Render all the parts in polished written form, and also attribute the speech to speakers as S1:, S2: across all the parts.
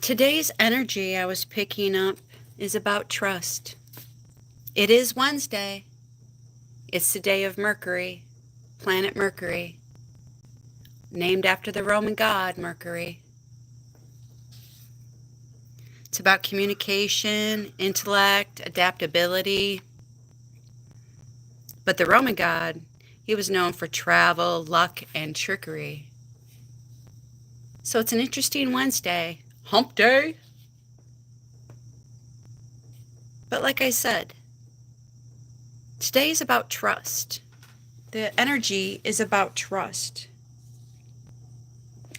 S1: Today's energy I was picking up is about trust. It is Wednesday. It's the day of Mercury, planet Mercury, named after the Roman god Mercury. It's about communication, intellect, adaptability. But the Roman god, he was known for travel, luck, and trickery. So it's an interesting Wednesday. Hump day. But like I said, today is about trust. The energy is about trust.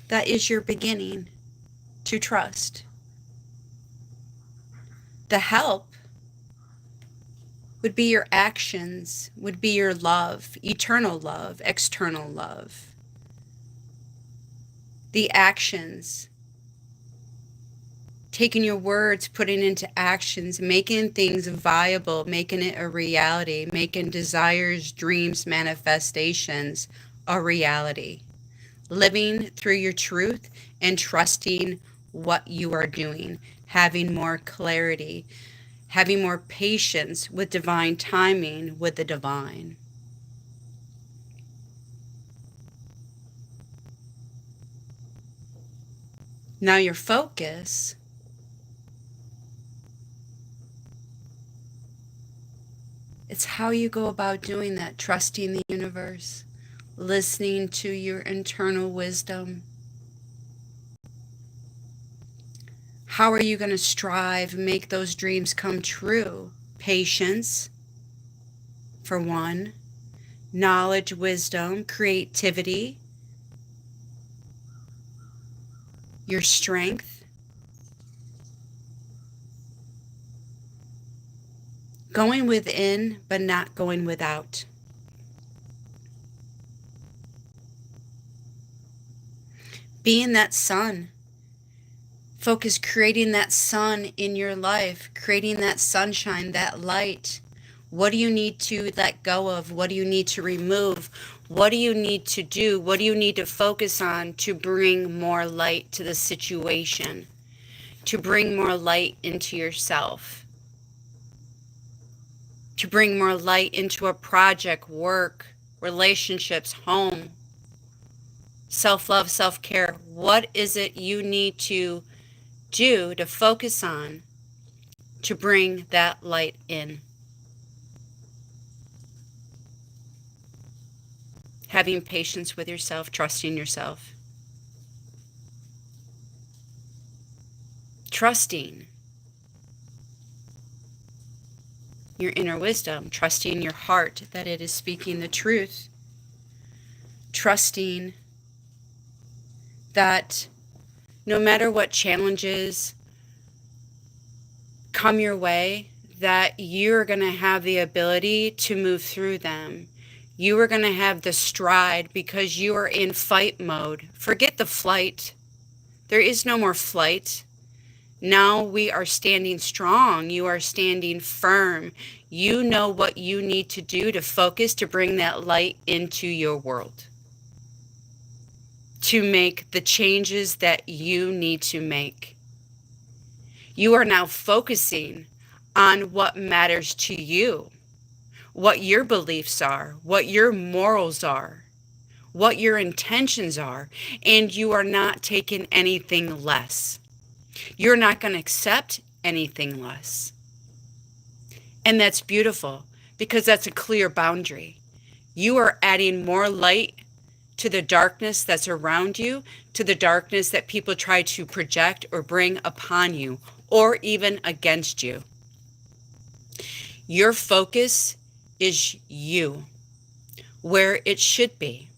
S1: That is your beginning to trust. The help would be your actions, would be your love, eternal love, external love. The actions, taking your words, putting into actions, making things viable, making it a reality, making desires, dreams, manifestations a reality. Living through your truth and trusting what you are doing, having more clarity, having more patience with divine timing, with the divine. Now your focus it's how you go about doing that, trusting the universe, listening to your internal wisdom. How are you going to strive, make those dreams come true? Patience, for one, knowledge, wisdom, creativity, your strength, going within but not going without. Being that sun. Focus creating that sun in your life, creating that sunshine, that light. What do you need to let go of? What do you need to remove? What do you need to do? What do you need to focus on to bring more light to the situation, to bring more light into yourself, to bring more light into a project, work, relationships, home, self-love, self-care? What is it you need to do to focus on to bring that light in? Having patience with yourself, trusting yourself. Trusting your inner wisdom, trusting your heart that it is speaking the truth. Trusting that no matter what challenges come your way, that you're going to have the ability to move through them. You are going to have the stride because you are in fight mode. Forget the flight. There is no more flight. Now we are standing strong. You are standing firm. You know what you need to do to focus, to bring that light into your world, to make the changes that you need to make. You are now focusing on what matters to you, what your beliefs are, what your morals are, what your intentions are, and you are not taking anything less. You're not going to accept anything less. And that's beautiful because that's a clear boundary. You are adding more light to the darkness that's around you, to the darkness that people try to project or bring upon you, or even against you. Your focus is you, where it should be.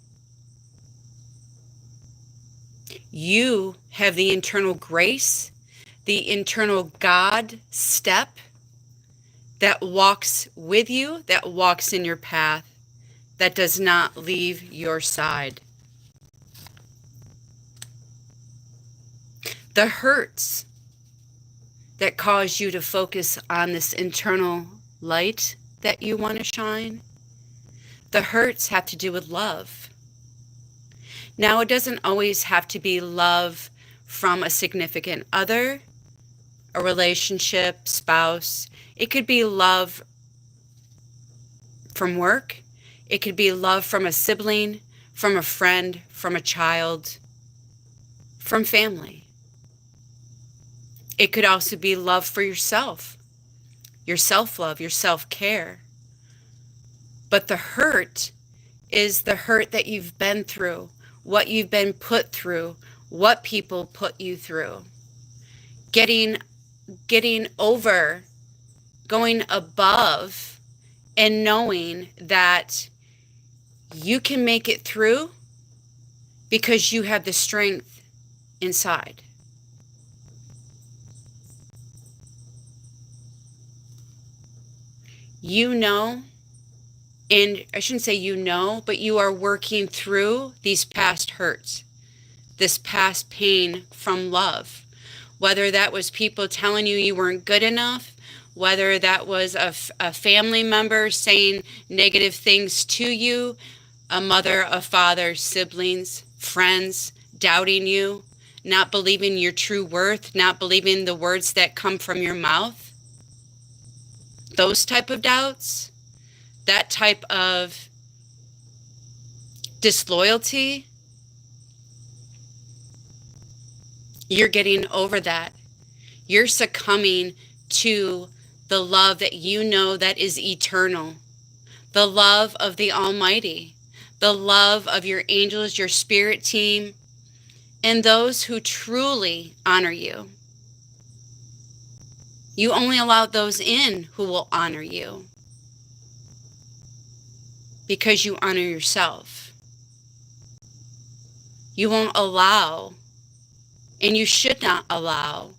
S1: You have the internal grace, the internal God step that walks with you, that walks in your path, that does not leave your side. The hurts that cause you to focus on this internal light that you want to shine, the hurts have to do with love. Now, it doesn't always have to be love from a significant other, a relationship, spouse. It could be love from work. It could be love from a sibling, from a friend, from a child, from family. It could also be love for yourself, your self-love, your self-care. But the hurt is the hurt that you've been through, what you've been put through, what people put you through. Getting over, going above, and knowing that you can make it through because you have the strength inside. You know, and I shouldn't say you know, but you are working through these past hurts, this past pain from love. Whether that was people telling you you weren't good enough, whether that was a family member saying negative things to you, a mother, a father, siblings, friends, doubting you, not believing your true worth, not believing the words that come from your mouth. Those type of doubts, that type of disloyalty, you're getting over that. You're succumbing to the love that you know that is eternal, the love of the Almighty, the love of your angels, your spirit team, and those who truly honor you. You only allow those in who will honor you because you honor yourself. You won't allow, and you should not allow,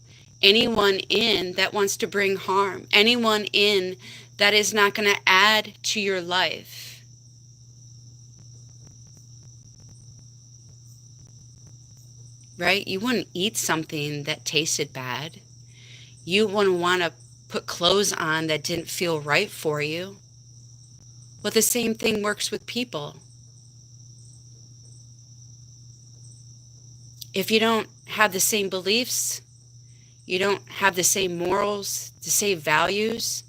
S1: anyone in that wants to bring harm, anyone in that is not going to add to your life. Right? You wouldn't eat something that tasted bad. You wouldn't want to put clothes on that didn't feel right for you. Well, the same thing works with people. If you don't have the same beliefs, you don't have the same morals, the same values,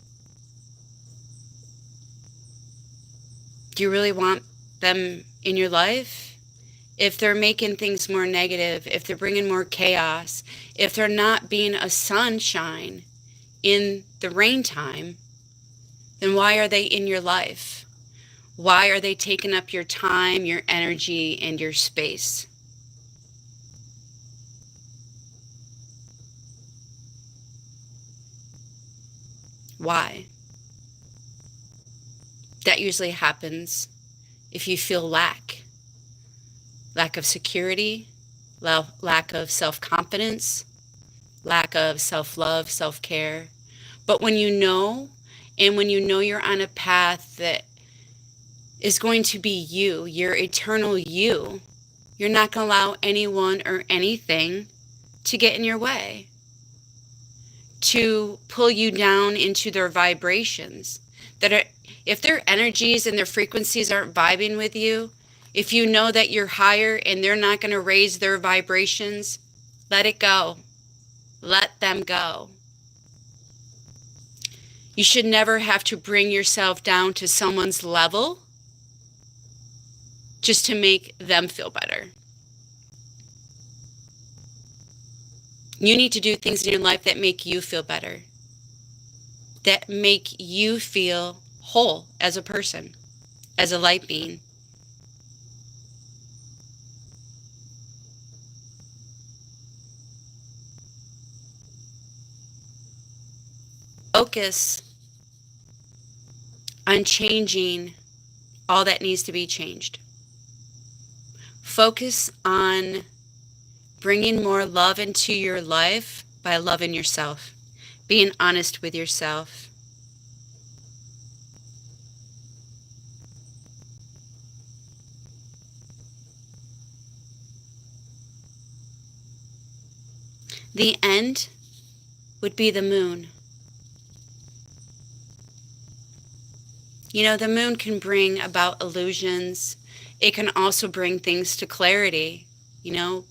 S1: do you really want them in your life? If they're making things more negative, if they're bringing more chaos, if they're not being a sunshine in the rain time, then why are they in your life? Why are they taking up your time, your energy, and your space? Why? That usually happens if you feel lack of security, lack of self-confidence, lack of self-love, self-care. But when you know, and when you know you're on a path that is going to be you, your eternal you, you're not going to allow anyone or anything to get in your way, to pull you down into their vibrations. That are, if their energies and their frequencies aren't vibing with you, if you know that you're higher and they're not going to raise their vibrations, let it go. Let them go. You should never have to bring yourself down to someone's level just to make them feel better. You need to do things in your life that make you feel better, that make you feel whole as a person, as a light being. Focus on changing all that needs to be changed. Focus on bringing more love into your life by loving yourself, being honest with yourself. The end would be the moon. You know, the moon can bring about illusions. It can also bring things to clarity. You know,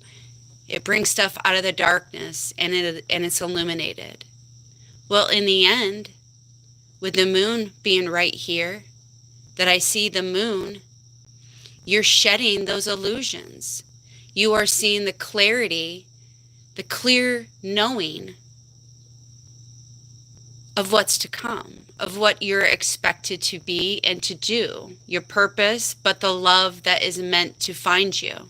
S1: It brings stuff out of the darkness, and it's illuminated. Well, in the end, with the moon being right here, that I see the moon, you're shedding those illusions. You are seeing the clarity, the clear knowing of what's to come, of what you're expected to be and to do, your purpose, but the love that is meant to find you.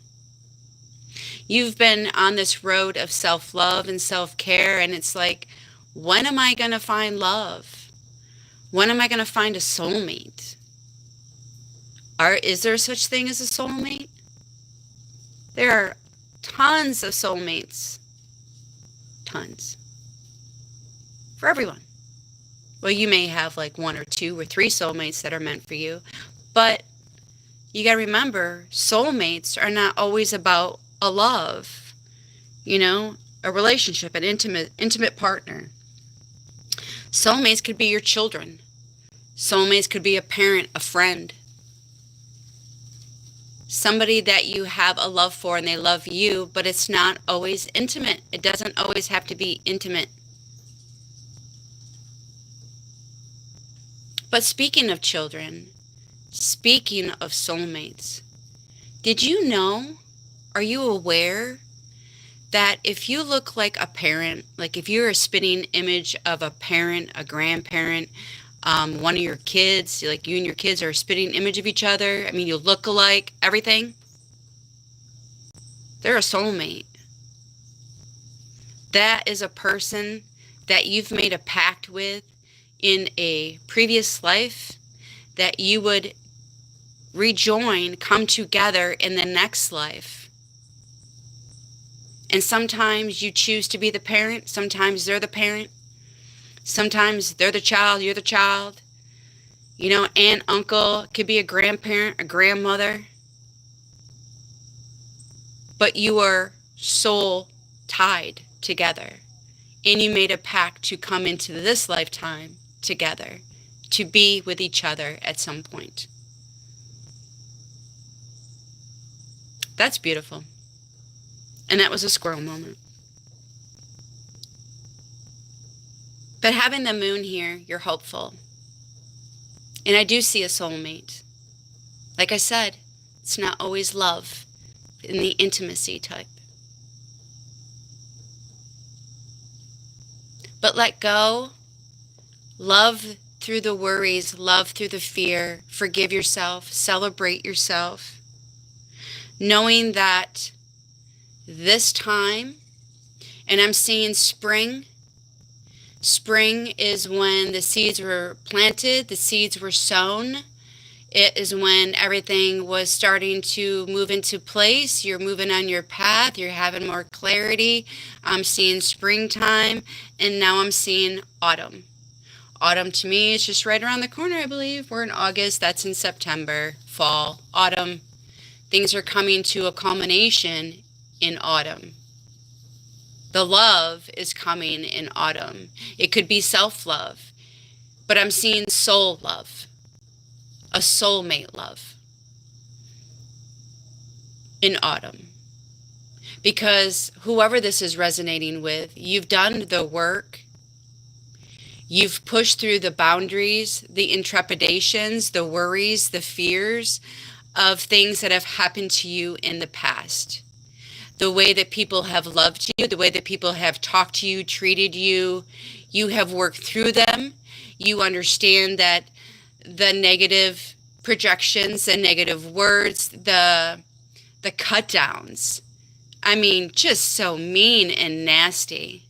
S1: You've been on this road of self-love and self-care, and it's like, when am I going to find love? When am I going to find a soulmate? Is there such thing as a soulmate? There are tons of soulmates. Tons. For everyone. Well, you may have like 1 or 2 or 3 soulmates that are meant for you, but you got to remember, soulmates are not always about a love, a relationship, an intimate partner. Soulmates could be your children. Soulmates could be a parent, a friend, somebody that you have a love for and they love you, but it's not always intimate. It doesn't always have to be intimate. But speaking of children, speaking of soulmates, did you know, are you aware that if you look like a parent, like if you're a spitting image of a parent, a grandparent, one of your kids, like you and your kids are a spitting image of each other, I mean, you look alike, everything, they're a soulmate. That is a person that you've made a pact with in a previous life that you would rejoin, come together in the next life. And sometimes you choose to be the parent, sometimes they're the parent, sometimes they're the child, you're the child. Aunt, uncle, could be a grandparent, a grandmother. But you are soul tied together. And you made a pact to come into this lifetime together, to be with each other at some point. That's beautiful. And that was a squirrel moment. But having the moon here, you're hopeful. And I do see a soulmate. Like I said, it's not always love in the intimacy type. But let go. Love through the worries, love through the fear. Forgive yourself, celebrate yourself. Knowing that this time, and I'm seeing spring. Spring is when the seeds were planted, the seeds were sown. It is when everything was starting to move into place. You're moving on your path. You're having more clarity. I'm seeing springtime, and now I'm seeing autumn. Autumn to me is just right around the corner, I believe. We're in August. That's in September. Fall, autumn. Things are coming to a culmination in autumn. The love is coming in autumn. It could be self-love, but I'm seeing soul love, a soulmate love in autumn. Because whoever this is resonating with, you've done the work. You've pushed through the boundaries, the intrepidations, the worries, the fears of things that have happened to you in the past. The way that people have loved you, the way that people have talked to you, treated you, you have worked through them. You understand that the negative projections, the negative words, the cut downs, I mean, just so mean and nasty.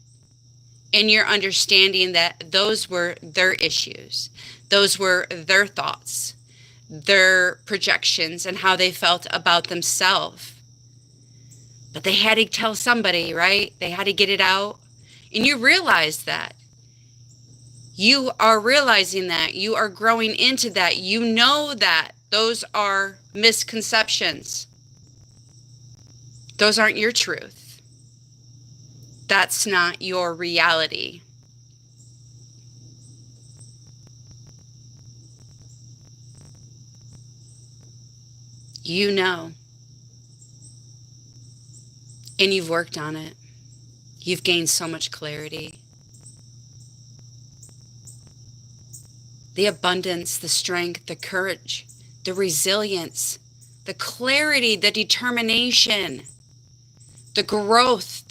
S1: And you're understanding that those were their issues. Those were their thoughts, their projections, and how they felt about themselves. But they had to tell somebody, right? They had to get it out. And you realize that. You are realizing that. You are growing into that. You know that those are misconceptions. Those aren't your truth. That's not your reality. You know. And you've worked on it. You've gained so much clarity. The abundance, the strength, the courage, the resilience, the clarity, the determination, the growth.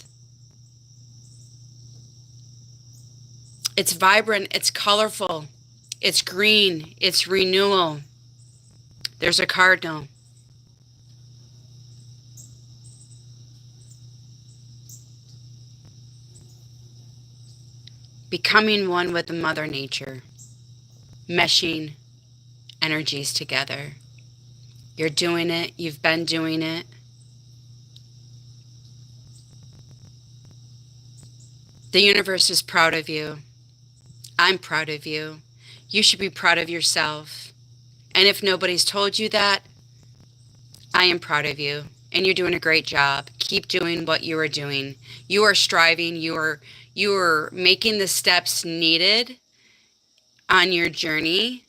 S1: It's vibrant, it's colorful, it's green, it's renewal. There's a cardinal. Becoming one with Mother Nature, meshing energies together. You're doing it, you've been doing it. The universe is proud of you. I'm proud of you. You should be proud of yourself. And if nobody's told you that, I am proud of you. And you're doing a great job. Keep doing what you are doing. You are striving. You are making the steps needed on your journey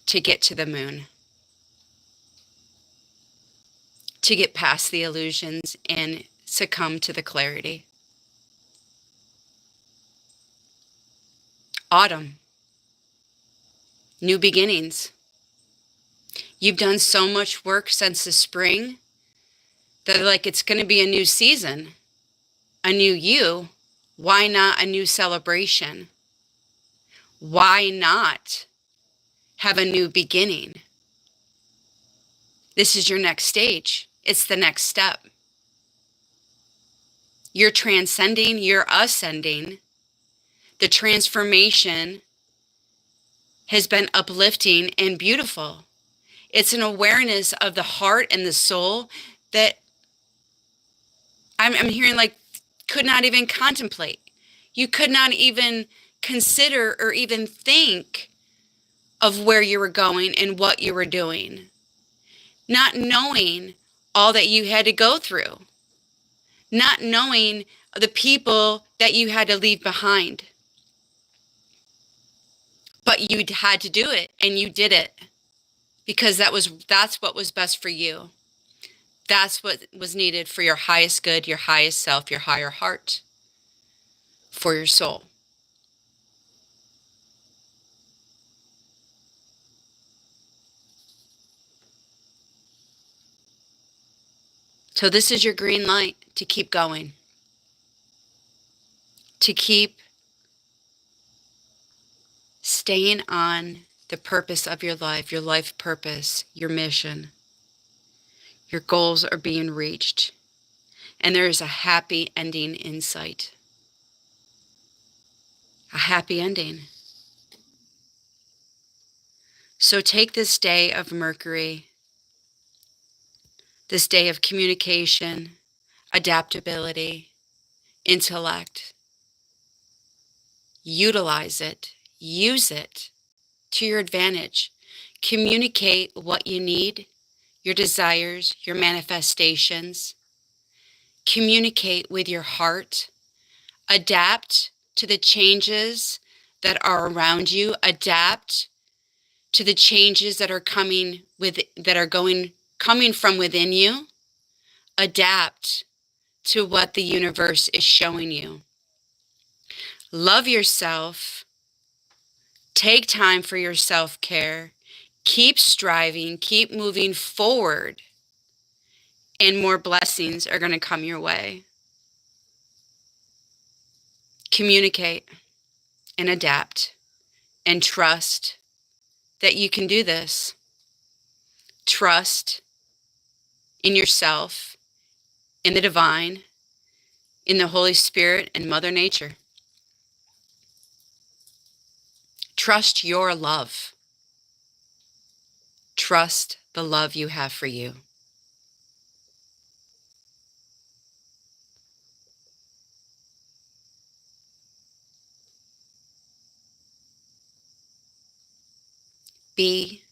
S1: to get to the moon, to get past the illusions and succumb to the clarity. Autumn. New beginnings. You've done so much work since the spring that like it's going to be a new season, a new you. Why not a new celebration? Why not have a new beginning? This is your next stage. It's the next step. You're transcending, you're ascending. The transformation has been uplifting and beautiful. It's an awareness of the heart and the soul that I'm hearing like could not even contemplate. You could not even consider or even think of where you were going and what you were doing. Not knowing all that you had to go through. Not knowing the people that you had to leave behind. But you had to do it, and you did it because that's what was best for you. That's what was needed for your highest good, your highest self, your higher heart, for your soul. So this is your green light to keep going, to keep staying on the purpose of your life purpose, your mission. Your goals are being reached, and there is a happy ending in sight. A happy ending. So take this day of Mercury, this day of communication, adaptability, intellect. Utilize it, use it to your advantage. Communicate what you need, your desires, your manifestations. Communicate with your heart. Adapt to the changes that are around you. Adapt to the changes that are coming from within you. Adapt to what the universe is showing you. Love yourself. Take time for your self-care. Keep striving. Keep moving forward. And more blessings are going to come your way. Communicate and adapt and trust that you can do this. Trust in yourself, in the divine, in the Holy Spirit, and Mother Nature. Trust your love. Trust the love you have for you. Be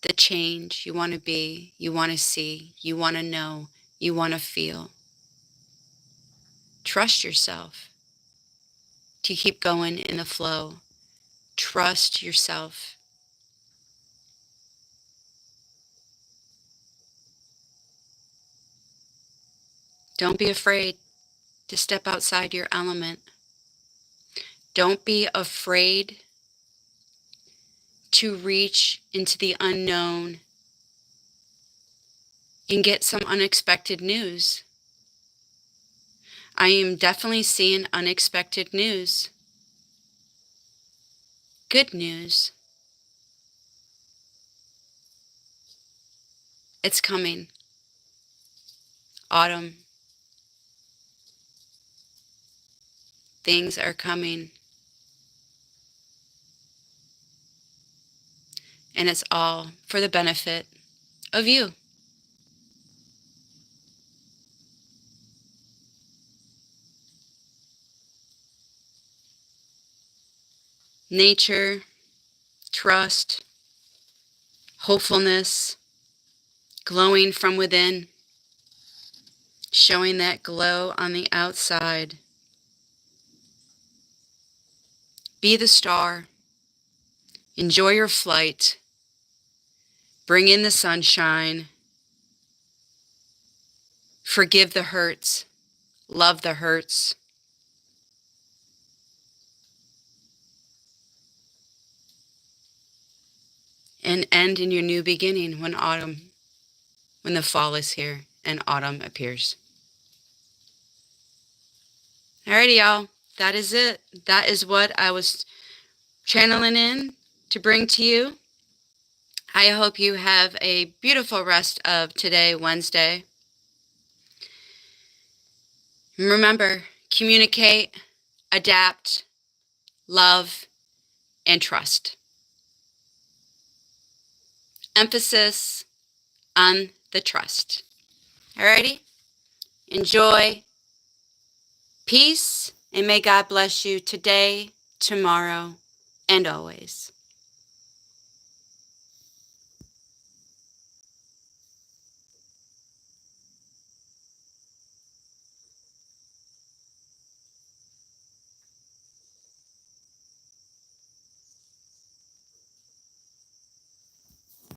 S1: the change you want to be, you want to see, you want to know, you want to feel. Trust yourself to keep going in the flow. Trust yourself. Don't be afraid to step outside your element. Don't be afraid to reach into the unknown and get some unexpected news. I am definitely seeing unexpected news. Good news. It's coming. Autumn. Things are coming. And it's all for the benefit of you. Nature, trust, hopefulness, glowing from within, showing that glow on the outside. Be the star. Enjoy your flight. Bring in the sunshine. Forgive the hurts. Love the hurts. And end in your new beginning when the fall is here and autumn appears. Alrighty, y'all. That is it. That is what I was channeling in to bring to you. I hope you have a beautiful rest of today, Wednesday. Remember, communicate, adapt, love, and trust. Emphasis on the trust. Alrighty? Enjoy. Peace, and may God bless you today, tomorrow, and always.